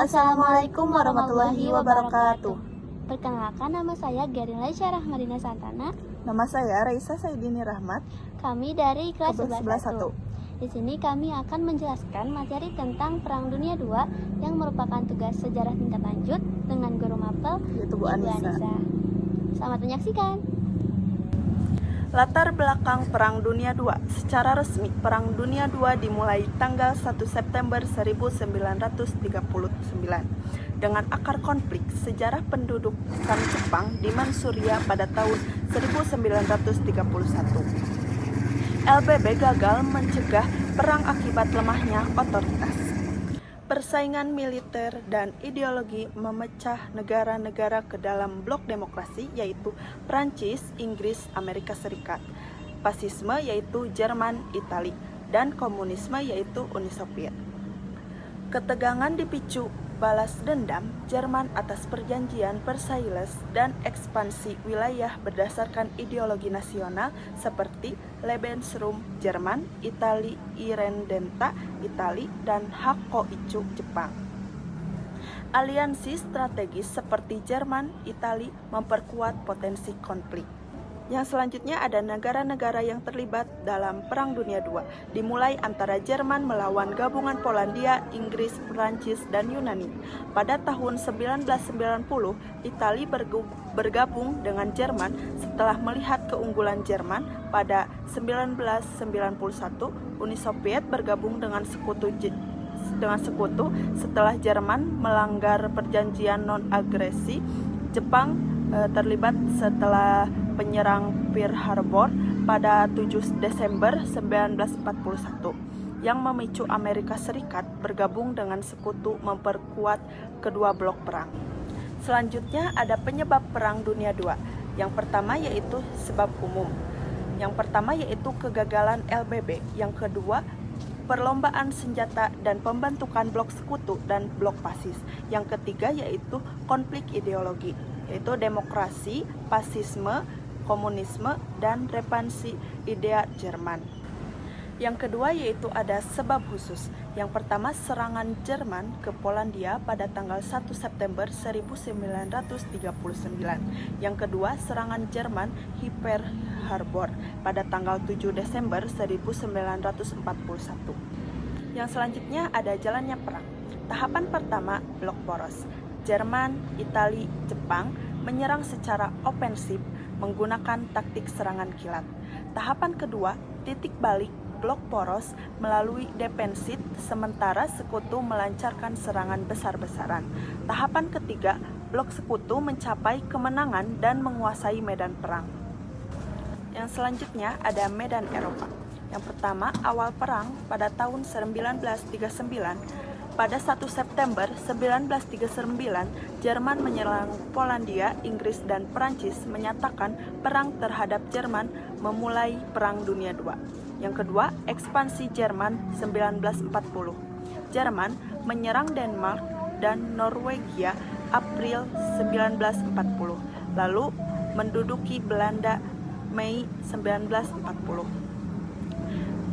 Assalamualaikum warahmatullahi wabarakatuh. Perkenalkan, nama saya Gerila Syarah Marina Santana. Nama saya Raisa Saidini Rahmat. Kami dari kelas 11-1. Di sini kami akan menjelaskan materi tentang Perang Dunia II yang merupakan tugas sejarah tingkat lanjut dengan guru mapel, Yaitu Bu Anissa. Selamat menyaksikan. Latar belakang Perang Dunia II. Secara resmi, Perang Dunia II dimulai tanggal 1 September 1939 dengan akar konflik sejarah pendudukan Jepang di Manchuria pada tahun 1931. LBB gagal mencegah perang akibat lemahnya otoritas. Persaingan militer dan ideologi memecah negara-negara ke dalam blok demokrasi, yaitu Prancis, Inggris, Amerika Serikat, fasisme yaitu Jerman, Italia, dan komunisme yaitu Uni Soviet. Ketegangan dipicu balas dendam Jerman atas perjanjian Versailles dan ekspansi wilayah berdasarkan ideologi nasional seperti Lebensraum Jerman, Italia, Irredenta Italia, dan Hakoichi Jepang. Aliansi strategis seperti Jerman, Italia memperkuat potensi konflik. Yang selanjutnya ada negara-negara yang terlibat dalam Perang Dunia II, dimulai antara Jerman melawan gabungan Polandia, Inggris, Prancis, dan Yunani. Pada tahun 1990, Italia bergabung dengan Jerman setelah melihat keunggulan Jerman. Pada 1991, Uni Soviet bergabung dengan sekutu setelah Jerman melanggar perjanjian non-agresi. Jepang terlibat setelah penyerang Pearl Harbor pada 7 Desember 1941 yang memicu Amerika Serikat bergabung dengan sekutu memperkuat kedua blok perang. Selanjutnya ada penyebab Perang Dunia II. Yang pertama yaitu sebab umum. Yang pertama yaitu kegagalan LBB. Yang kedua, perlombaan senjata dan pembentukan blok sekutu dan blok fasis. Yang ketiga yaitu konflik ideologi, yaitu demokrasi, fasisme, komunisme, dan repansi idea Jerman. Yang kedua yaitu ada sebab khusus. Yang pertama, serangan Jerman ke Polandia pada tanggal 1 September 1939. Yang kedua, serangan Jerman di Pearl Harbor pada tanggal 7 Desember 1941. Yang selanjutnya ada jalannya perang. Tahapan pertama, blok poros. Jerman, Italia, Jepang menyerang secara ofensif menggunakan taktik serangan kilat. Tahapan kedua, titik balik blok poros melalui defensif, sementara sekutu melancarkan serangan besar-besaran. Tahapan ketiga, blok sekutu mencapai kemenangan dan menguasai medan perang. Yang selanjutnya ada medan Eropa. Yang pertama, awal perang pada tahun 1939. Pada 1 September 1939, Jerman menyerang Polandia, Inggris, dan Prancis menyatakan perang terhadap Jerman memulai Perang Dunia II. Yang kedua, ekspansi Jerman 1940. Jerman menyerang Denmark dan Norwegia April 1940, lalu menduduki Belanda Mei 1940.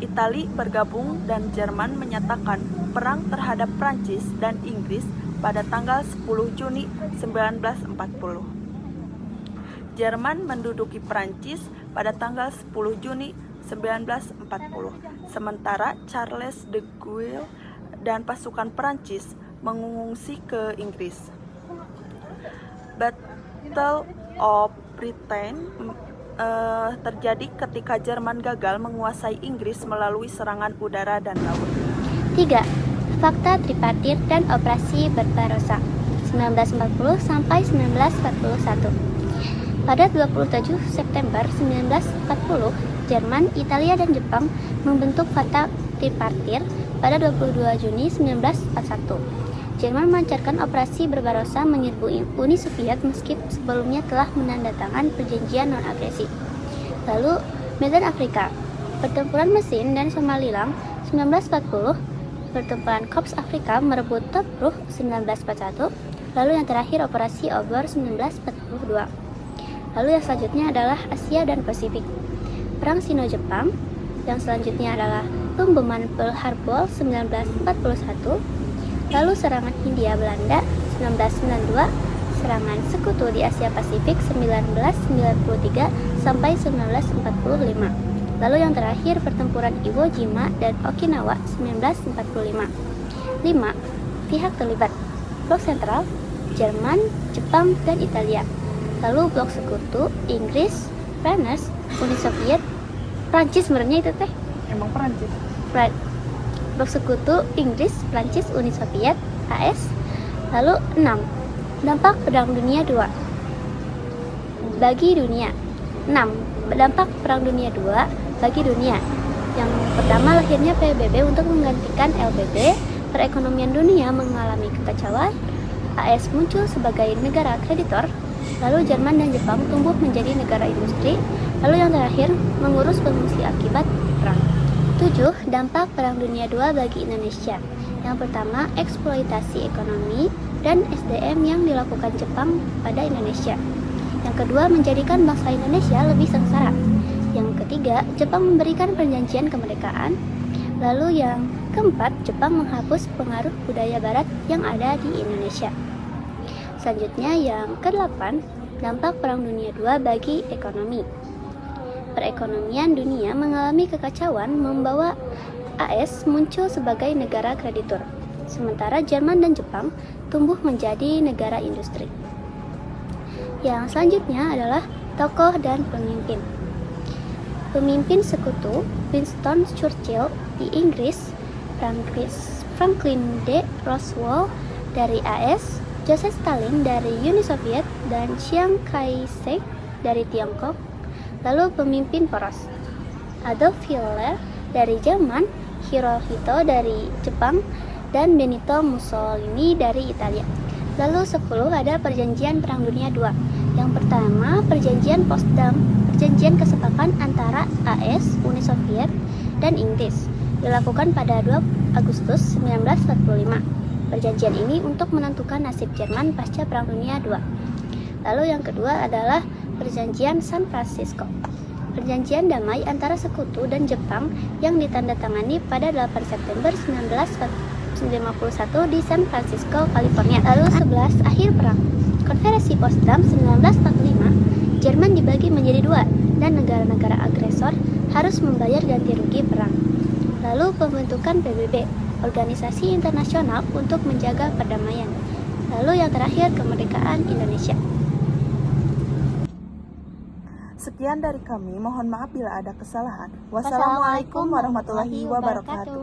Italia bergabung dan Jerman menyatakan perang terhadap Prancis dan Inggris pada tanggal 10 Juni 1940. Jerman menduduki Prancis pada tanggal 10 Juni 1940, sementara Charles de Gaulle dan pasukan Prancis mengungsi ke Inggris. Battle of Britain terjadi ketika Jerman gagal menguasai Inggris melalui serangan udara dan laut. 3. Fakta tripartit dan operasi Barbarossa 1940 sampai 1941. Pada 27 September 1940, Jerman, Italia, dan Jepang membentuk fakta tripartit pada 22 Juni 1941. Jerman melancarkan operasi Barbarossa menyerbu Uni Soviet meski sebelumnya telah menandatangani perjanjian non-agresi. Lalu, medan Afrika, pertempuran mesin dan Somaliland 1940, pertempuran Korps Afrika merebut Tobruk 1941, lalu yang terakhir operasi Obor 1942. Lalu yang selanjutnya adalah Asia dan Pasifik. Perang Sino-Jepang, yang selanjutnya adalah pemboman Pearl Harbor 1941, Lalu serangan Hindia Belanda 1992, serangan sekutu di Asia Pasifik 1993 sampai 1945. Lalu yang terakhir pertempuran Iwo Jima dan Okinawa 1945. 5. Pihak terlibat: Blok Sentral, Jerman, Jepang, dan Italia. Lalu blok sekutu: Inggris, Prancis, Uni Soviet, Prancis sebenarnya itu teh. Emang Perancis? Blok sekutu: Inggris, Prancis, Uni Soviet, AS. Lalu 6. Dampak Perang Dunia II bagi dunia. 6. Dampak Perang Dunia II bagi dunia. Yang pertama, lahirnya PBB untuk menggantikan LBB. Perekonomian dunia mengalami kekacauan. AS muncul sebagai negara kreditor. Lalu Jerman dan Jepang tumbuh menjadi negara industri. Lalu yang terakhir, mengurus pengungsi akibat perang. 7. Dampak Perang Dunia II bagi Indonesia. Yang pertama, eksploitasi ekonomi dan SDM yang dilakukan Jepang pada Indonesia. Yang kedua, menjadikan bangsa Indonesia lebih sengsara. Yang ketiga, Jepang memberikan perjanjian kemerdekaan. Lalu yang keempat, Jepang menghapus pengaruh budaya barat yang ada di Indonesia. Selanjutnya yang ke-8, dampak Perang Dunia II bagi ekonomi. Perekonomian dunia mengalami kekacauan membawa AS muncul sebagai negara kreditur. Sementara Jerman dan Jepang tumbuh menjadi negara industri. Yang selanjutnya adalah tokoh dan pemimpin. Pemimpin sekutu: Winston Churchill di Inggris, Franklin D. Roosevelt dari AS, Joseph Stalin dari Uni Soviet, dan Chiang Kai-shek dari Tiongkok. Lalu pemimpin poros: Adolf Hitler dari Jerman, Hirohito dari Jepang, dan Benito Mussolini dari Italia. Lalu 10 ada perjanjian Perang Dunia II. Yang pertama, perjanjian Potsdam, perjanjian kesepakatan antara AS, Uni Soviet, dan Inggris, dilakukan pada 2 Agustus 1945. Perjanjian ini untuk menentukan nasib Jerman pasca Perang Dunia II. Lalu yang kedua adalah perjanjian San Francisco, perjanjian damai antara sekutu dan Jepang yang ditandatangani pada 8 September 1951 di San Francisco, California. Lalu 11, akhir perang. Konferensi Potsdam 1945, Jerman dibagi menjadi 2 dan negara-negara agresor harus membayar ganti rugi perang. Lalu pembentukan PBB, organisasi internasional untuk menjaga perdamaian. Lalu yang terakhir, kemerdekaan Indonesia. Sekian dari kami, mohon maaf bila ada kesalahan. Wassalamualaikum warahmatullahi wabarakatuh.